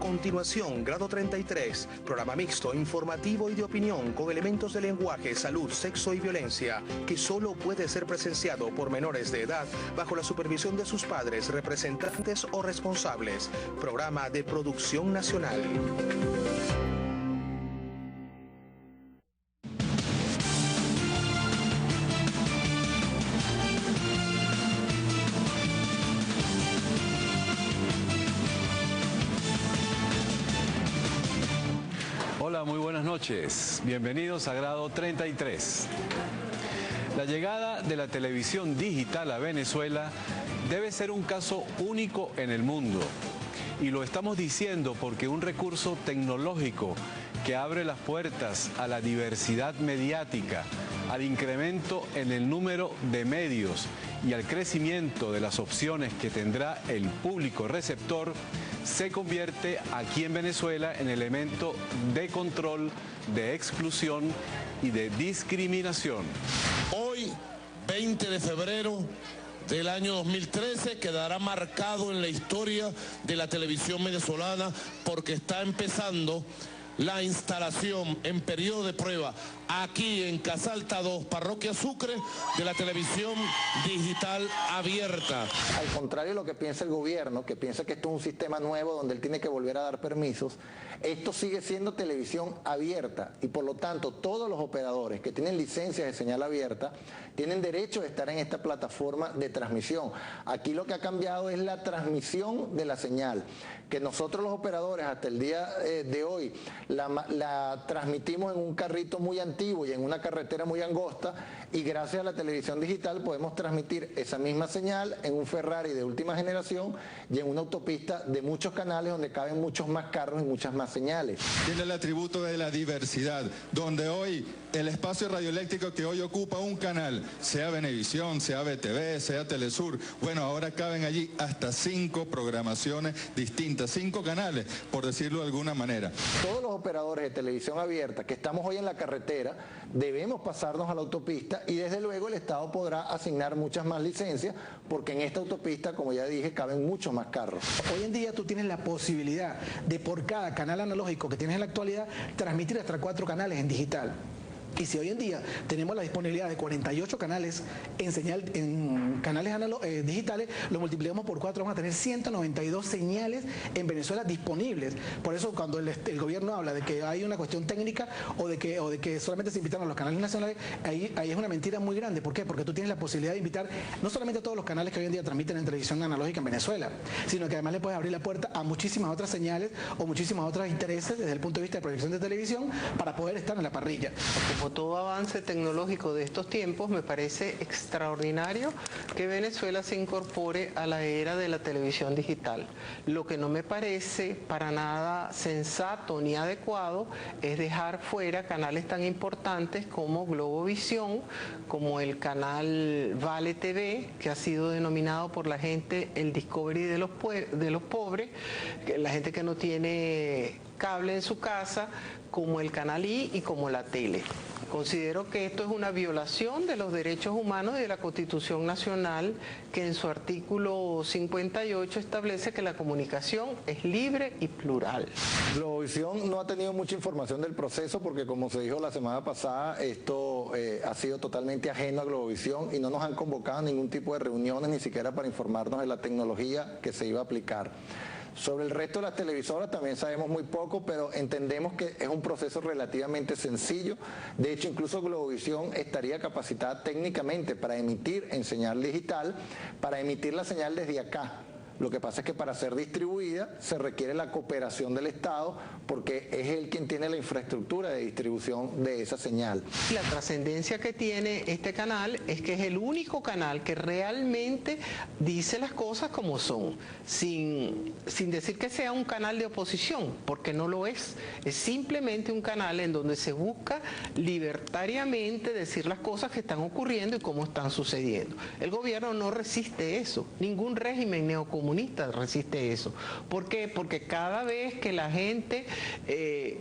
continuación, Grado 33, programa mixto, informativo y de opinión con elementos de lenguaje, salud, sexo y violencia, que solo puede ser presenciado por menores de edad bajo la supervisión de sus padres, representantes o responsables. Programa de producción nacional. Hola, muy buenas noches. Bienvenidos a Grado 33. La llegada de la televisión digital a Venezuela debe ser un caso único en el mundo. Y lo estamos diciendo porque un recurso tecnológico que abre las puertas a la diversidad mediática, al incremento en el número de medios y al crecimiento de las opciones que tendrá el público receptor, se convierte aquí en Venezuela en elemento de control, de exclusión y de discriminación. Hoy, 20 de febrero del año 2013, quedará marcado en la historia de la televisión venezolana porque está empezando la instalación en periodo de prueba aquí en Casalta 2, Parroquia Sucre, de la televisión digital abierta. Al contrario de lo que piensa el gobierno, que piensa que esto es un sistema nuevo donde él tiene que volver a dar permisos, esto sigue siendo televisión abierta y por lo tanto todos los operadores que tienen licencias de señal abierta tienen derecho de estar en esta plataforma de transmisión. Aquí lo que ha cambiado es la transmisión de la señal, que nosotros los operadores hasta el día de hoy la transmitimos en un carrito muy antiguo y en una carretera muy angosta, y gracias a la televisión digital podemos transmitir esa misma señal en un Ferrari de última generación y en una autopista de muchos canales donde caben muchos más carros y muchas más señales. Tiene el atributo de la diversidad, donde hoy el espacio radioeléctrico que hoy ocupa un canal, sea Venevisión, sea BTV, sea Telesur, bueno, ahora caben allí hasta 5 programaciones distintas, 5 canales, por decirlo de alguna manera. Todos los operadores de televisión abierta que estamos hoy en la carretera debemos pasarnos a la autopista y desde luego el Estado podrá asignar muchas más licencias porque en esta autopista, como ya dije, caben muchos más carros. Hoy en día tú tienes la posibilidad de por cada canal analógico que tienes en la actualidad transmitir hasta 4 canales en digital. Y si hoy en día tenemos la disponibilidad de 48 canales en canales digitales, lo multiplicamos por 4, vamos a tener 192 señales en Venezuela disponibles. Por eso cuando el gobierno habla de que hay una cuestión técnica o de que solamente se invitan a los canales nacionales, ahí es una mentira muy grande. ¿Por qué? Porque tú tienes la posibilidad de invitar no solamente a todos los canales que hoy en día transmiten en televisión analógica en Venezuela, sino que además le puedes abrir la puerta a muchísimas otras señales o muchísimas otros intereses desde el punto de vista de proyección de televisión para poder estar en la parrilla. Como todo avance tecnológico de estos tiempos, me parece extraordinario que Venezuela se incorpore a la era de la televisión digital. Lo que no me parece para nada sensato ni adecuado es dejar fuera canales tan importantes como Globovisión, como el canal Vale TV, que ha sido denominado por la gente el Discovery de los pobres, la gente que no tiene cable en su casa, como el Canal I y como la tele. Considero que esto es una violación de los derechos humanos y de la Constitución Nacional, que en su artículo 58 establece que la comunicación es libre y plural. Globovisión no ha tenido mucha información del proceso porque, como se dijo la semana pasada, esto ha sido totalmente ajeno a Globovisión y no nos han convocado a ningún tipo de reuniones, ni siquiera para informarnos de la tecnología que se iba a aplicar. Sobre el resto de las televisoras también sabemos muy poco, pero entendemos que es un proceso relativamente sencillo. De hecho, incluso Globovisión estaría capacitada técnicamente para emitir en señal digital, para emitir la señal desde acá. Lo que pasa es que para ser distribuida se requiere la cooperación del Estado porque es él quien tiene la infraestructura de distribución de esa señal. La trascendencia que tiene este canal es que es el único canal que realmente dice las cosas como son, sin decir que sea un canal de oposición, porque no lo es. Es simplemente un canal en donde se busca libertariamente decir las cosas que están ocurriendo y cómo están sucediendo. El gobierno no resiste eso, ningún régimen neocomunista resiste eso. ¿Por qué? Porque cada vez que la gente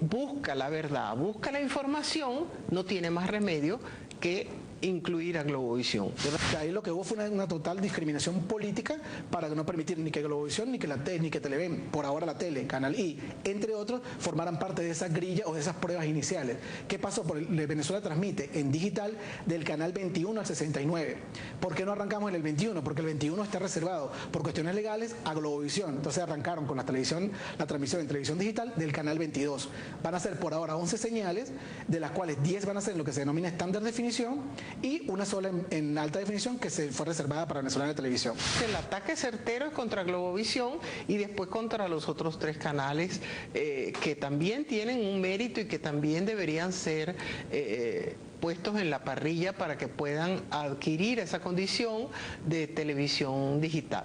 busca la verdad, busca la información, no tiene más remedio que incluir a Globovisión. Ahí lo que hubo fue una total discriminación política para no permitir ni que Globovisión, ni que la ni que Televen, por ahora la Tele, Canal I, entre otros, formaran parte de esa grilla o de esas pruebas iniciales. ¿Qué pasó? Venezuela transmite en digital del canal 21 al 69. ¿Por qué no arrancamos en el 21? Porque el 21 está reservado por cuestiones legales a Globovisión. Entonces arrancaron con la transmisión en televisión digital del canal 22. Van a ser por ahora 11 señales, de las cuales 10 van a ser en lo que se denomina estándar definición y una sola en alta definición que se fue reservada para Venezolana de Televisión. El ataque certero es contra Globovisión y después contra los otros 3 canales que también tienen un mérito y que también deberían ser puestos en la parrilla para que puedan adquirir esa condición de televisión digital.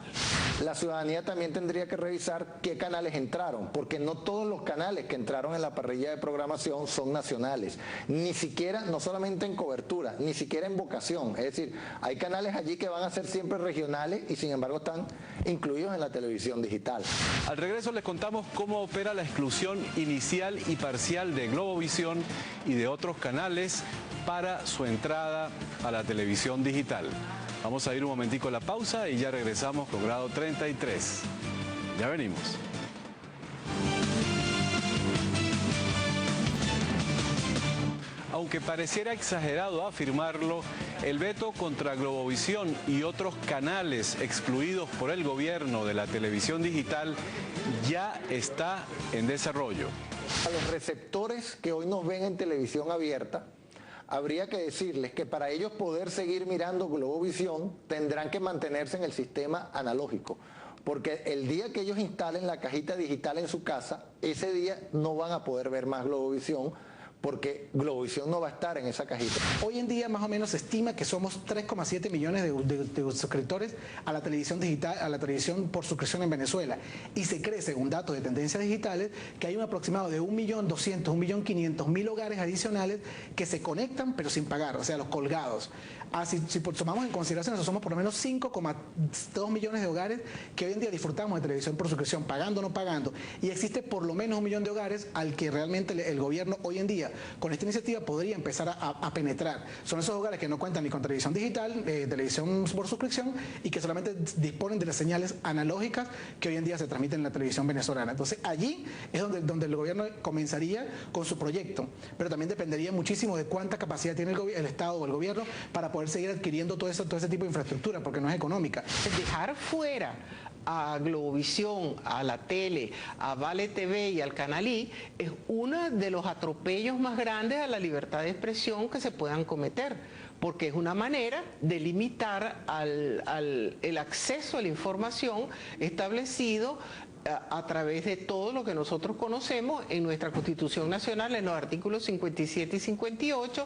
La ciudadanía también tendría que revisar qué canales entraron, porque no todos los canales que entraron en la parrilla de programación son nacionales, ni siquiera, no solamente en cobertura, ni siquiera en vocación. Es decir, hay canales allí que van a ser siempre regionales y sin embargo están incluidos en la televisión digital. Al regreso les contamos cómo opera la exclusión inicial y parcial de Globovisión y de otros canales para su entrada a la televisión digital. Vamos a ir un momentico a la pausa y ya regresamos con Grado 33. Ya venimos. Aunque pareciera exagerado afirmarlo, el veto contra Globovisión y otros canales excluidos por el gobierno de la televisión digital ya está en desarrollo. A los receptores que hoy nos ven en televisión abierta, habría que decirles que para ellos poder seguir mirando Globovisión tendrán que mantenerse en el sistema analógico, porque el día que ellos instalen la cajita digital en su casa, ese día no van a poder ver más Globovisión, porque Globovisión no va a estar en esa cajita. Hoy en día más o menos se estima que somos 3,7 millones de suscriptores a la televisión digital, a la televisión por suscripción en Venezuela. Y se cree, según datos de tendencias digitales, que hay un aproximado de 1.200.000, 1.500.000 hogares adicionales que se conectan pero sin pagar, o sea, los colgados. Si tomamos en consideración eso, somos por lo menos 5,2 millones de hogares que hoy en día disfrutamos de televisión por suscripción, pagando o no pagando. Y existe por lo menos 1 millón de hogares al que realmente el gobierno hoy en día, con esta iniciativa, podría empezar a penetrar. Son esos hogares que no cuentan ni con televisión digital, televisión por suscripción, y que solamente disponen de las señales analógicas que hoy en día se transmiten en la televisión venezolana. Entonces allí es donde el gobierno comenzaría con su proyecto, pero también dependería muchísimo de cuánta capacidad tiene el Estado o el gobierno para poder seguir adquiriendo todo ese tipo de infraestructura, porque no es económica. Dejar fuera a Globovisión, a la Tele, a Vale TV y al Canal I es uno de los atropellos más grandes a la libertad de expresión que se puedan cometer, porque es una manera de limitar el acceso a la información establecido a través de todo lo que nosotros conocemos en nuestra Constitución Nacional, en los artículos 57 y 58,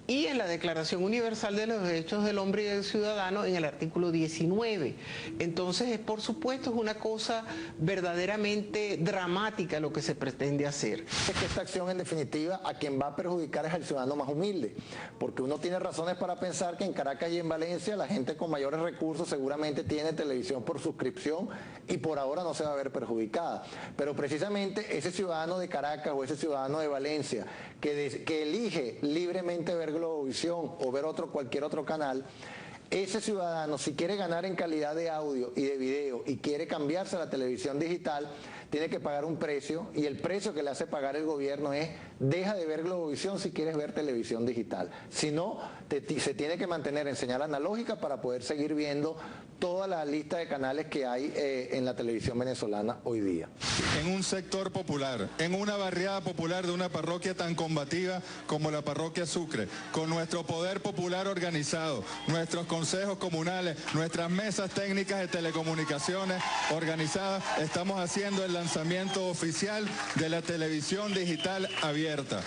y en la Declaración Universal de los Derechos del Hombre y del Ciudadano en el artículo 19. Entonces, por supuesto, es una cosa verdaderamente dramática lo que se pretende hacer. Es que esta acción, en definitiva, a quien va a perjudicar es al ciudadano más humilde, porque uno tiene razones para pensar que en Caracas y en Valencia la gente con mayores recursos seguramente tiene televisión por suscripción y por ahora no se va a ver perjudicada. Pero precisamente ese ciudadano de Caracas o ese ciudadano de Valencia que elige libremente ver Globovisión o ver cualquier otro canal, ese ciudadano, si quiere ganar en calidad de audio y de video y quiere cambiarse a la televisión digital, tiene que pagar un precio, y el precio que le hace pagar el gobierno es: deja de ver Globovisión si quieres ver televisión digital. Si no, se tiene que mantener en señal analógica para poder seguir viendo toda la lista de canales que hay en la televisión venezolana hoy día. En un sector popular, en una barriada popular de una parroquia tan combativa como la parroquia Sucre, con nuestro poder popular organizado, nuestros consejos comunales, nuestras mesas técnicas de telecomunicaciones organizadas, estamos haciendo el lanzamiento oficial de la televisión digital abierta.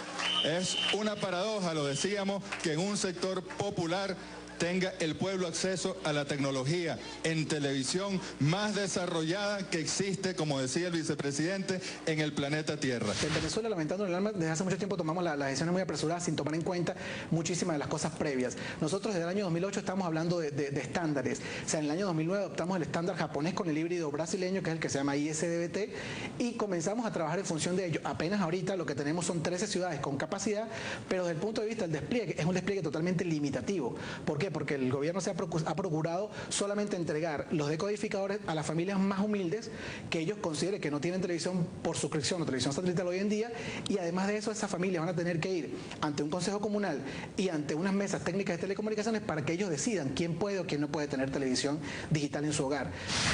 Es una paradoja, lo decíamos, que en un sector popular tenga el pueblo acceso a la tecnología en televisión más desarrollada que existe, como decía el vicepresidente, en el planeta Tierra. En Venezuela, lamentando el alma, desde hace mucho tiempo tomamos las decisiones muy apresuradas sin tomar en cuenta muchísimas de las cosas previas. Nosotros desde el año 2008 estamos hablando de estándares. O sea, en el año 2009 adoptamos el estándar japonés con el híbrido brasileño, que es el que se llama ISDBT, y comenzamos a trabajar en función de ello. Apenas ahorita lo que tenemos son 13 ciudades con capacidad, pero desde el punto de vista del despliegue, es un despliegue totalmente limitativo. ¿Por qué? Porque el gobierno ha procurado solamente entregar los decodificadores a las familias más humildes, que ellos consideren que no tienen televisión por suscripción o televisión satelital hoy en día, y además de eso, esas familias van a tener que ir ante un consejo comunal y ante unas mesas técnicas de telecomunicaciones para que ellos decidan quién puede o quién no puede tener televisión digital en su hogar.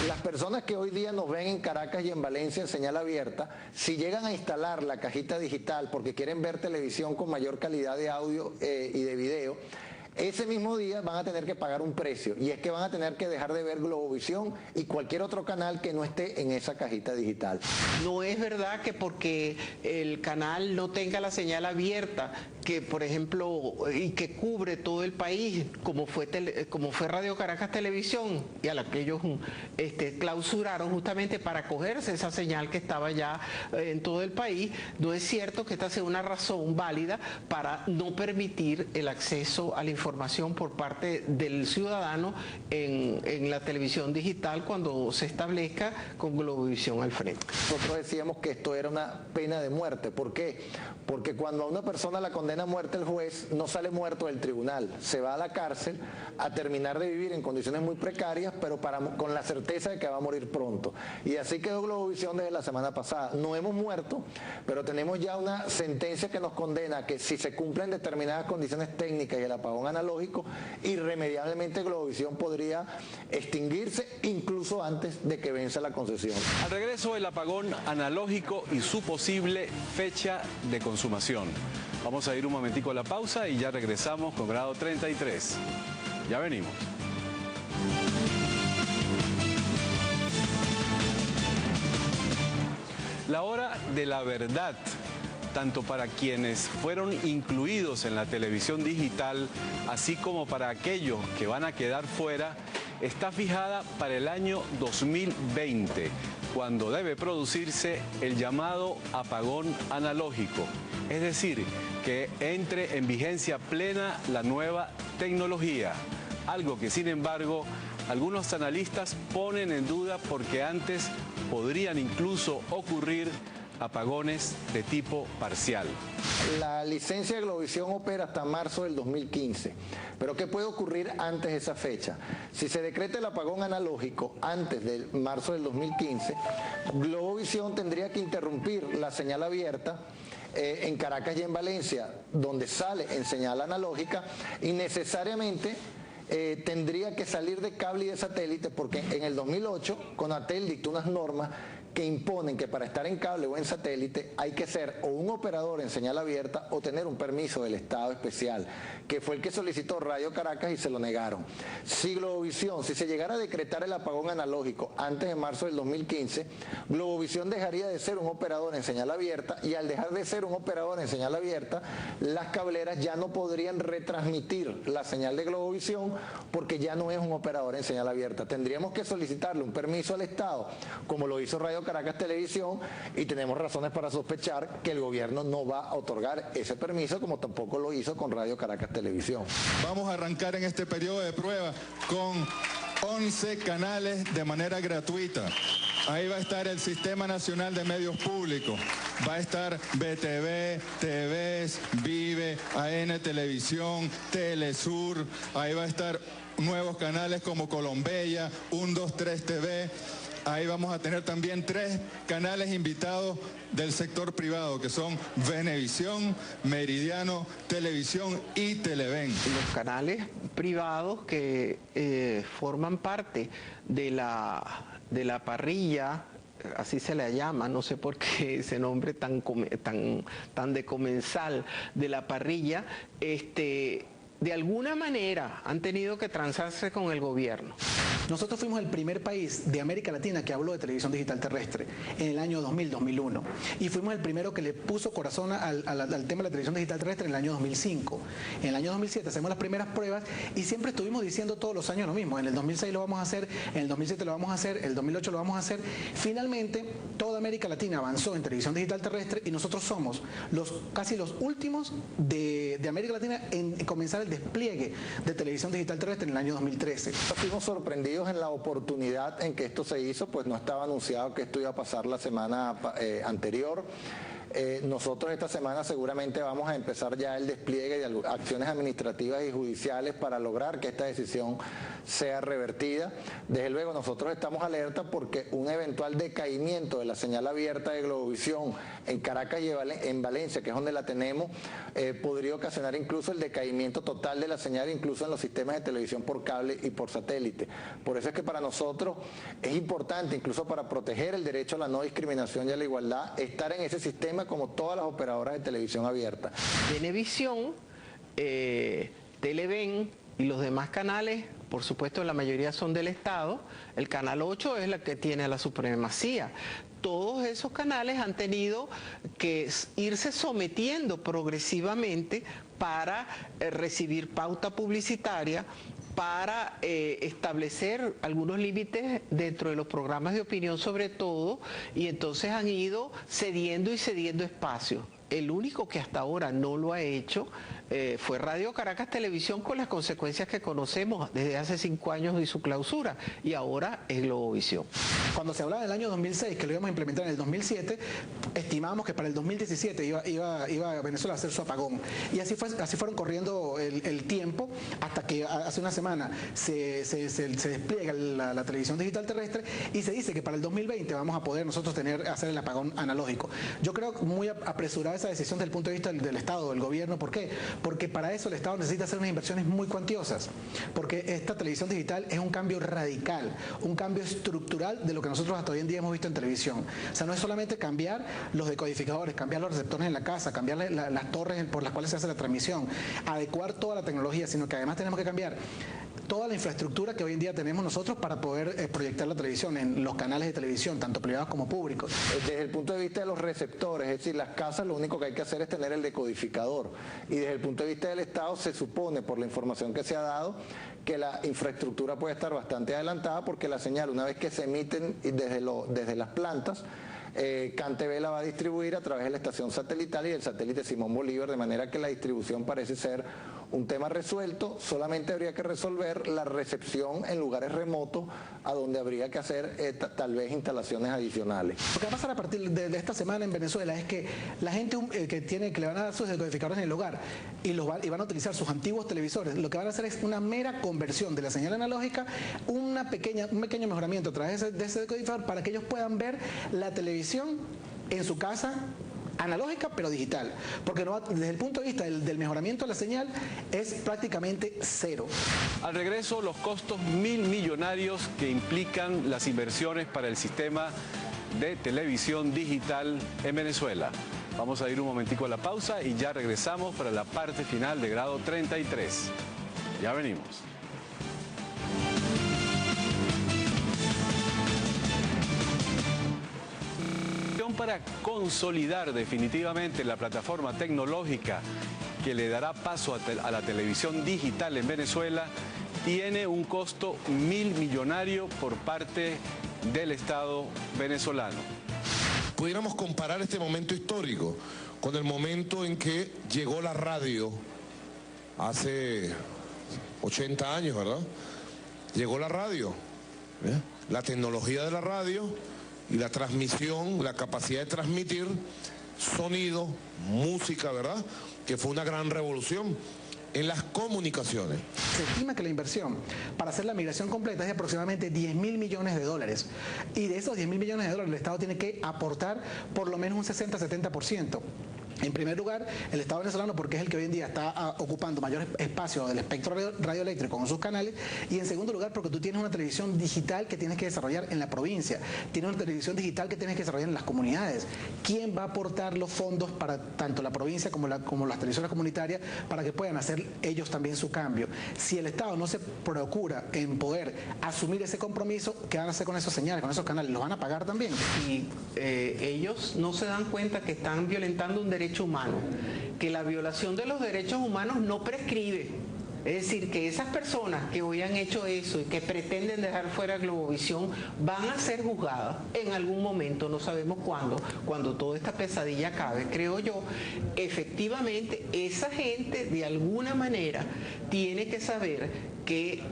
Las personas que hoy día nos ven en Caracas y en Valencia en señal abierta, si llegan a instalar la cajita digital porque quieren ver televisión con mayor calidad de audio y de video, ese mismo día van a tener que pagar un precio, y es que van a tener que dejar de ver Globovisión y cualquier otro canal que no esté en esa cajita digital. No es verdad que porque el canal no tenga la señal abierta, que por ejemplo, y que cubre todo el país, como fue Radio Caracas Televisión, y a la que ellos clausuraron justamente para acogerse esa señal que estaba ya en todo el país, no es cierto que esta sea una razón válida para no permitir el acceso a la información por parte del ciudadano en la televisión digital cuando se establezca con Globovisión al frente. Nosotros decíamos que esto era una pena de muerte. ¿Por qué? Porque cuando a una persona la condena a muerte el juez, no sale muerto del tribunal, se va a la cárcel a terminar de vivir en condiciones muy precarias, pero con la certeza de que va a morir pronto. Y así quedó Globovisión desde la semana pasada. No hemos muerto, pero tenemos ya una sentencia que nos condena a que si se cumplen determinadas condiciones técnicas y el apagón analógico, irremediablemente Globovisión podría extinguirse incluso antes de que venza la concesión. Al regreso, el apagón analógico y su posible fecha de consumación. Vamos a ir un momentico a la pausa y ya regresamos con Grado 33. Ya venimos. La hora de la verdad, tanto para quienes fueron incluidos en la televisión digital, así como para aquellos que van a quedar fuera, está fijada para el año 2020, cuando debe producirse el llamado apagón analógico, es decir, que entre en vigencia plena la nueva tecnología, algo que sin embargo algunos analistas ponen en duda porque antes podrían incluso ocurrir apagones de tipo parcial. La licencia de Globovisión opera hasta marzo del 2015, pero ¿qué puede ocurrir antes de esa fecha? Si se decreta el apagón analógico antes de marzo del 2015, Globovisión tendría que interrumpir la señal abierta en Caracas y en Valencia, donde sale en señal analógica, y necesariamente tendría que salir de cable y de satélite, porque en el 2008 Conatel dictó unas normas que imponen que para estar en cable o en satélite hay que ser o un operador en señal abierta o tener un permiso del Estado especial, que fue el que solicitó Radio Caracas y se lo negaron. Si Globovisión, si se llegara a decretar el apagón analógico antes de marzo del 2015, Globovisión dejaría de ser un operador en señal abierta, y al dejar de ser un operador en señal abierta, las cableras ya no podrían retransmitir la señal de Globovisión porque ya no es un operador en señal abierta. Tendríamos que solicitarle un permiso al Estado, como lo hizo Radio Caracas Televisión, y tenemos razones para sospechar que el gobierno no va a otorgar ese permiso, como tampoco lo hizo con Radio Caracas Televisión. Vamos a arrancar en este periodo de prueba con 11 canales de manera gratuita. Ahí va a estar el Sistema Nacional de Medios Públicos, va a estar BTV, TVS, Vive, AN Televisión, Telesur, ahí va a estar nuevos canales como Colombella, 123 TV. Ahí vamos a tener también 3 canales invitados del sector privado, que son Venevisión, Meridiano Televisión y Televen. Los canales privados que forman parte de la parrilla, así se le llama, no sé por qué ese nombre tan de comensal de la parrilla, de alguna manera han tenido que transarse con el gobierno. Nosotros fuimos el primer país de América Latina que habló de televisión digital terrestre en el año 2000-2001. Y fuimos el primero que le puso corazón al tema de la televisión digital terrestre en el año 2005. En el año 2007 hacemos las primeras pruebas y siempre estuvimos diciendo todos los años lo mismo. En el 2006 lo vamos a hacer, en el 2007 lo vamos a hacer, en el 2008 lo vamos a hacer. Finalmente, toda América Latina avanzó en televisión digital terrestre y nosotros somos casi los últimos de América Latina en comenzar el despliegue de televisión digital terrestre en el año 2013. Fuimos sorprendidos en la oportunidad en que esto se hizo, pues no estaba anunciado que esto iba a pasar la semana anterior. Nosotros esta semana seguramente vamos a empezar ya el despliegue de acciones administrativas y judiciales para lograr que esta decisión sea revertida. Desde luego nosotros estamos alerta porque un eventual decaimiento de la señal abierta de Globovisión en Caracas y en Valencia, que es donde la tenemos, podría ocasionar incluso el decaimiento total de la señal, incluso en los sistemas de televisión por cable y por satélite. Por eso es que para nosotros es importante, incluso para proteger el derecho a la no discriminación y a la igualdad, estar en ese sistema como todas las operadoras de televisión abierta. Venevisión, Televen y los demás canales, por supuesto la mayoría son del Estado, el Canal 8 es la que tiene la supremacía. Todos esos canales han tenido que irse sometiendo progresivamente para recibir pauta publicitaria, para establecer algunos límites dentro de los programas de opinión sobre todo, y entonces han ido cediendo y cediendo espacio. El único que hasta ahora no lo ha hecho fue Radio Caracas Televisión, con las consecuencias que conocemos desde hace 5 años de su clausura, y ahora es Globovisión. Cuando se hablaba del año 2006, que lo íbamos a implementar en el 2007, estimábamos que para el 2017 iba Venezuela a hacer su apagón. Y así fueron corriendo el tiempo, hasta que hace una semana se despliega la televisión digital terrestre y se dice que para el 2020 vamos a poder nosotros hacer el apagón analógico. Yo creo muy apresurada esa decisión desde el punto de vista del Estado, del gobierno. ¿Por qué? Porque para eso el Estado necesita hacer unas inversiones muy cuantiosas, porque esta televisión digital es un cambio radical, un cambio estructural de lo que nosotros hasta hoy en día hemos visto en televisión. O sea, no es solamente cambiar los decodificadores, cambiar los receptores en la casa, cambiar las torres por las cuales se hace la transmisión, adecuar toda la tecnología, sino que además tenemos que cambiar toda la infraestructura que hoy en día tenemos nosotros para poder proyectar la televisión en los canales de televisión, tanto privados como públicos. Desde el punto de vista de los receptores, es decir, las casas lo único que hay que hacer es tener el decodificador. Y desde el punto de vista del Estado se supone, por la información que se ha dado, que la infraestructura puede estar bastante adelantada, porque la señal, una vez que se emiten desde las plantas, CanTV la va a distribuir a través de la estación satelital y el satélite Simón Bolívar, de manera que la distribución parece ser un tema resuelto. Solamente habría que resolver la recepción en lugares remotos, a donde habría que hacer tal vez instalaciones adicionales. Lo que va a pasar a partir de esta semana en Venezuela es que la gente que le van a dar sus decodificadores en el hogar y van a utilizar sus antiguos televisores, lo que van a hacer es una mera conversión de la señal analógica, un pequeño mejoramiento a través de ese decodificador para que ellos puedan ver la televisión en su casa, analógica pero digital, porque desde el punto de vista del mejoramiento de la señal es prácticamente cero. Al regreso, los costos millonarios que implican las inversiones para el sistema de televisión digital en Venezuela. Vamos a ir un momentico a la pausa y ya regresamos para la parte final de grado 33. Ya venimos. Para consolidar definitivamente la plataforma tecnológica que le dará paso a la televisión digital en Venezuela, tiene un costo millonario por parte del Estado venezolano. Pudiéramos comparar este momento histórico con el momento en que llegó la radio hace 80 años, ¿verdad? Llegó la radio, la tecnología de la radio y la transmisión, la capacidad de transmitir sonido, música, ¿verdad? Que fue una gran revolución en las comunicaciones. Se estima que la inversión para hacer la migración completa es de aproximadamente $10.000 millones. Y de esos $10.000 millones el Estado tiene que aportar por lo menos un 60-70%. En primer lugar, el Estado venezolano, porque es el que hoy en día está ocupando mayor espacio del espectro radioeléctrico con sus canales, y en segundo lugar, porque tú tienes una televisión digital que tienes que desarrollar en la provincia, tienes una televisión digital que tienes que desarrollar en las comunidades. ¿Quién va a aportar los fondos para tanto la provincia como las televisoras comunitarias para que puedan hacer ellos también su cambio? Si el Estado no se procura en poder asumir ese compromiso, ¿qué van a hacer con esos señales, con esos canales? ¿Los van a pagar también? Y ellos no se dan cuenta que están violentando un derecho humano, que la violación de los derechos humanos no prescribe. Es decir, que esas personas que hoy han hecho eso y que pretenden dejar fuera Globovisión van a ser juzgadas en algún momento, no sabemos cuándo, cuando toda esta pesadilla acabe, creo yo. Efectivamente, esa gente de alguna manera tiene que saber que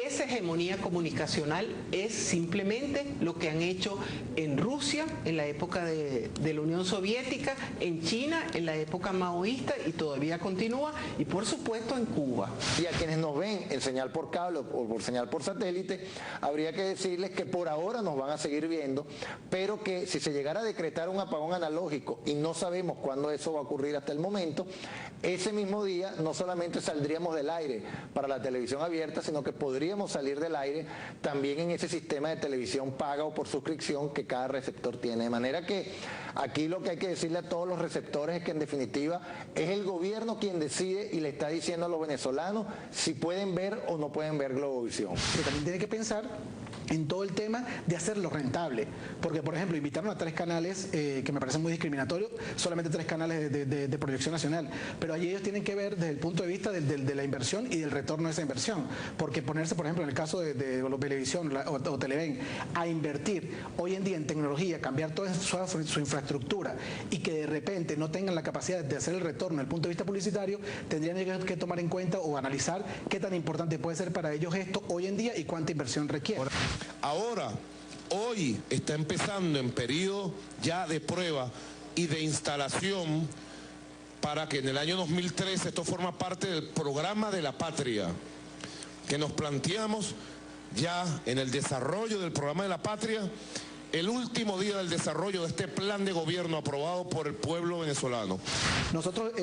esa hegemonía comunicacional es simplemente lo que han hecho en Rusia en la época de la Unión Soviética, en China en la época maoísta y todavía continúa, y por supuesto en Cuba. Y a quienes nos ven en señal por cable o por señal por satélite, habría que decirles que por ahora nos van a seguir viendo, pero que si se llegara a decretar un apagón analógico, y no sabemos cuándo eso va a ocurrir hasta el momento, ese mismo día no solamente saldríamos del aire para la televisión abierta, sino que podríamos salir del aire también en ese sistema de televisión paga o por suscripción que cada receptor tiene. De manera que aquí lo que hay que decirle a todos los receptores es que en definitiva es el gobierno quien decide y le está diciendo a los venezolanos si pueden ver o no pueden ver Globovisión. Pero también tiene que pensar en todo el tema de hacerlo rentable, porque por ejemplo invitaron a 3 canales que me parecen muy discriminatorios, solamente 3 canales de proyección nacional, pero allí ellos tienen que ver desde el punto de vista de la inversión y del retorno de esa inversión, porque ponerse por ejemplo en el caso de Globovisión o Televen a invertir hoy en día en tecnología, cambiar toda su infraestructura y que de repente no tengan la capacidad de hacer el retorno desde el punto de vista publicitario, tendrían que tomar en cuenta o analizar qué tan importante puede ser para ellos esto hoy en día y cuánta inversión requiere. Ahora, hoy está empezando en periodo ya de prueba y de instalación para que en el año 2013 esto forma parte del programa de la patria que nos planteamos ya en el desarrollo del programa de la patria, el último día del desarrollo de este plan de gobierno aprobado por el pueblo venezolano. Nosotros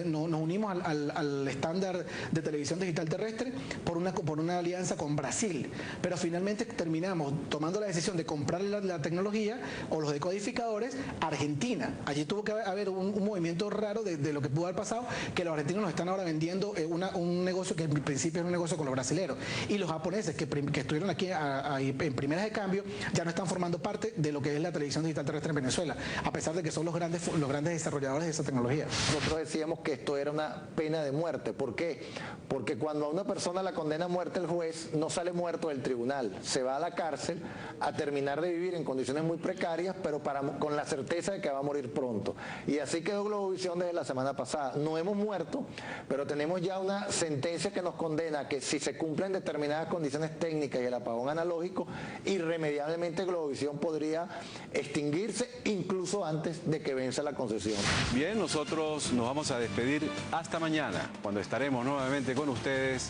nos unimos al estándar de televisión digital terrestre por una alianza con Brasil, pero finalmente terminamos tomando la decisión de comprar la tecnología o los decodificadores a Argentina. Allí tuvo que haber un movimiento raro de lo que pudo haber pasado, que los argentinos nos están ahora vendiendo un negocio que en principio era un negocio con los brasileros, y los japoneses que estuvieron aquí en primeras de cambio ya no están formando parte de lo que es la televisión digital terrestre en Venezuela, a pesar de que son los grandes desarrolladores de esa tecnología. Nosotros decíamos que esto era una pena de muerte. ¿Por qué? Porque cuando a una persona la condena a muerte el juez, no sale muerto del tribunal, se va a la cárcel a terminar de vivir en condiciones muy precarias, pero con la certeza de que va a morir pronto. Y así quedó Globovisión desde la semana pasada. No hemos muerto, pero tenemos ya una sentencia que nos condena a que si se cumplen determinadas condiciones técnicas y el apagón analógico, irremediablemente Globovisión podría extinguirse incluso antes de que venza la concesión. Bien, nosotros nos vamos a despedir hasta mañana, cuando estaremos nuevamente con ustedes,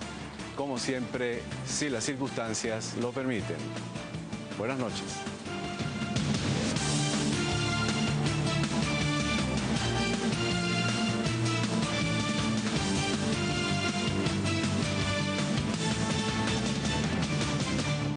como siempre, si las circunstancias lo permiten. Buenas noches.